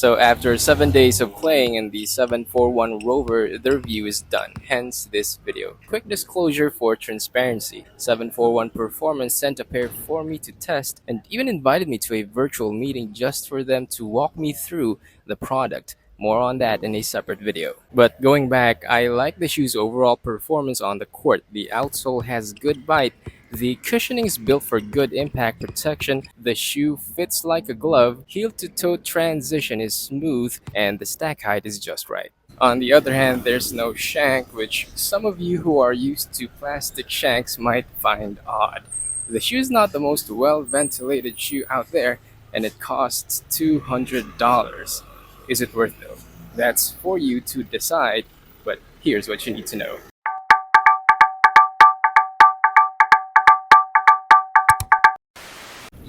So after 7 days of playing in the 741 Rover, the review is done, hence this video. Quick disclosure for transparency, 741 Performance sent a pair for me to test and even invited me to a virtual meeting just for them to walk me through the product. More on that in a separate video. But going back, I like the shoe's overall performance on the court. The outsole has good bite, the cushioning is built for good impact protection, the shoe fits like a glove, heel to toe transition is smooth, and the stack height is just right. On the other hand, there's no shank, which some of you who are used to plastic shanks might find odd. The shoe is not the most well ventilated shoe out there, and it costs $200. Is it worth it though? That's for you to decide, but here's what you need to know.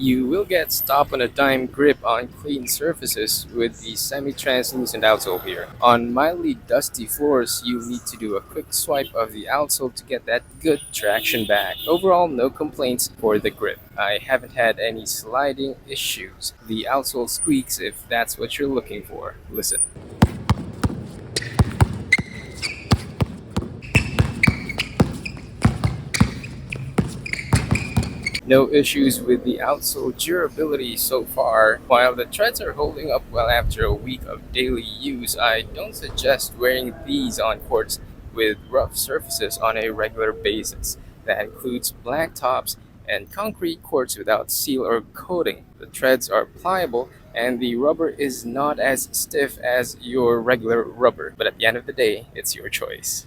You will get stop-on-a-dime grip on clean surfaces with the semi-translucent outsole here. On mildly dusty floors, you need to do a quick swipe of the outsole to get that good traction back. Overall, no complaints for the grip. I haven't had any sliding issues. The outsole squeaks if that's what you're looking for. Listen. No issues with the outsole durability so far. While the treads are holding up well after a week of daily use, I don't suggest wearing these on courts with rough surfaces on a regular basis. That includes blacktops and concrete courts without seal or coating. The treads are pliable and the rubber is not as stiff as your regular rubber, but at the end of the day, it's your choice.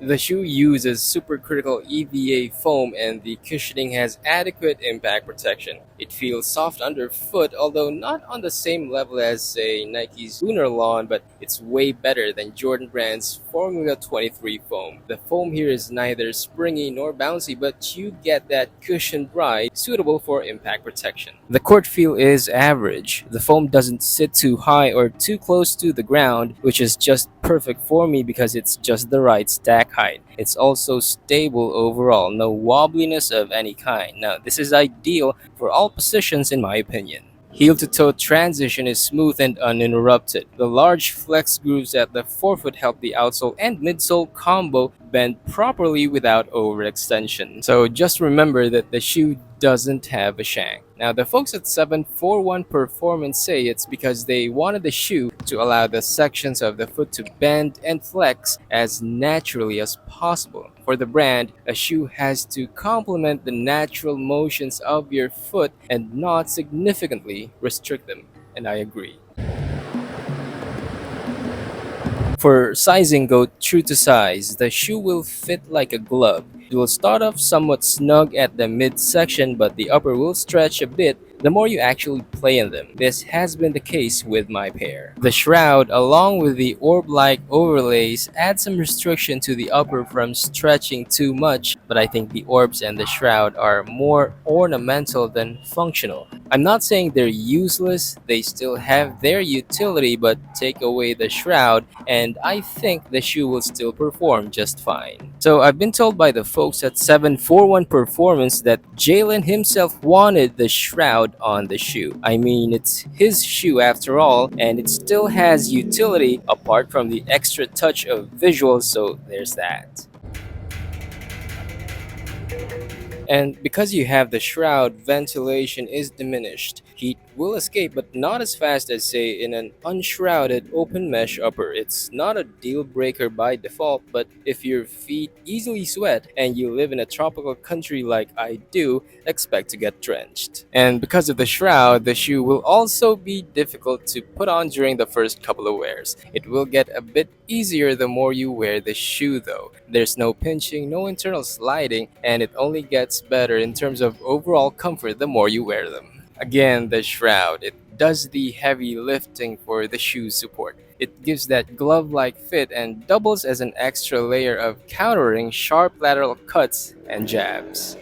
The shoe uses supercritical EVA foam and the cushioning has adequate impact protection. It feels soft underfoot, although not on the same level as, say, Nike's Lunar Lawn, but it's way better than Jordan Brand's Formula 23 foam. The foam here is neither springy nor bouncy, but you get that cushioned ride suitable for impact protection. The court feel is average. The foam doesn't sit too high or too close to the ground, which is just perfect for me because it's just the right stack height. It's also stable overall, no wobbliness of any kind. Now, this is ideal for all positions in my opinion. Heel to toe transition is smooth and uninterrupted. The large flex grooves at the forefoot help the outsole and midsole combo bend properly without overextension. So just remember that the shoe doesn't have a shank. Now the folks at 741 Performance say it's because they wanted the shoe to allow the sections of the foot to bend and flex as naturally as possible. For the brand, a shoe has to complement the natural motions of your foot and not significantly restrict them, and I agree. For sizing, go true to size. The shoe will fit like a glove. It will start off somewhat snug at the midsection, but the upper will stretch a bit the more you actually play in them. This has been the case with my pair. The shroud, along with the orb-like overlays, add some restriction to the upper from stretching too much, but I think the orbs and the shroud are more ornamental than functional. I'm not saying they're useless, they still have their utility, but take away the shroud and I think the shoe will still perform just fine. So I've been told by the folks at 741 Performance that Jaylen himself wanted the shroud on the shoe. I mean, it's his shoe after all, and it still has utility apart from the extra touch of visuals, so there's that. And because you have the shroud, ventilation is diminished. Heat will escape, but not as fast as, say, in an unshrouded open mesh upper. It's not a deal breaker by default, but if your feet easily sweat and you live in a tropical country like I do, expect to get drenched. And because of the shroud, the shoe will also be difficult to put on during the first couple of wears. It will get a bit easier the more you wear the shoe though. There's no pinching, no internal sliding, and it only gets better in terms of overall comfort the more you wear them. Again, the shroud. It does the heavy lifting for the shoe's support. It gives that glove-like fit and doubles as an extra layer of countering sharp lateral cuts and jabs.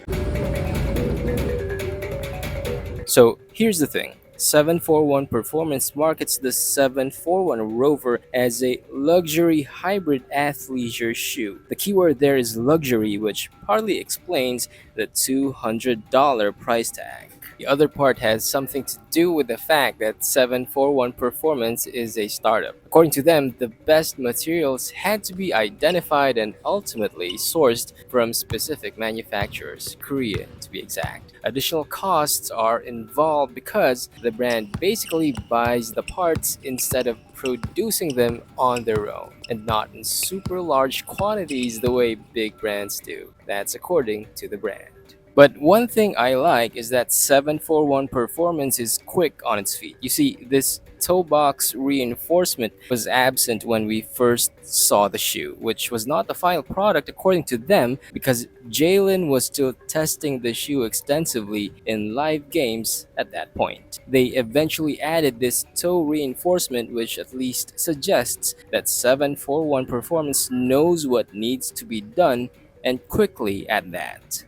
So here's the thing. 741 Performance markets the 741 Rover as a luxury hybrid athleisure shoe. The keyword there is luxury, which partly explains the $200 price tag. The other part has something to do with the fact that 741 Performance is a startup. According to them, the best materials had to be identified and ultimately sourced from specific manufacturers, Korea to be exact. Additional costs are involved because the brand basically buys the parts instead of producing them on their own, and not in super large quantities the way big brands do. That's according to the brand. But one thing I like is that 741 Performance is quick on its feet. You see, this toe box reinforcement was absent when we first saw the shoe, which was not the final product according to them because Jaylen was still testing the shoe extensively in live games at that point. They eventually added this toe reinforcement, which at least suggests that 741 Performance knows what needs to be done and quickly at that.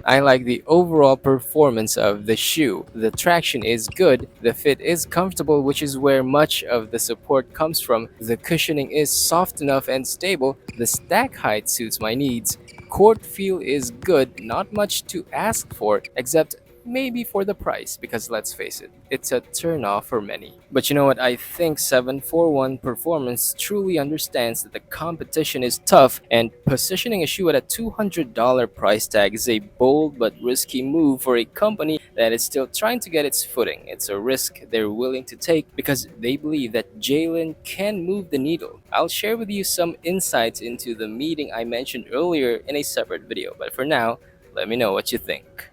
I like the overall performance of the shoe. The traction is good, the fit is comfortable, which is where much of the support comes from. The cushioning is soft enough and stable, the stack height suits my needs. Court feel is good, not much to ask for, except maybe for the price, because let's face it, it's a turnoff for many. But you know what? I think 741 Performance truly understands that the competition is tough, and positioning a shoe at a $200 price tag is a bold but risky move for a company that is still trying to get its footing. It's a risk they're willing to take because they believe that Jalen can move the needle. I'll share with you some insights into the meeting I mentioned earlier in a separate video, but for now, let me know what you think.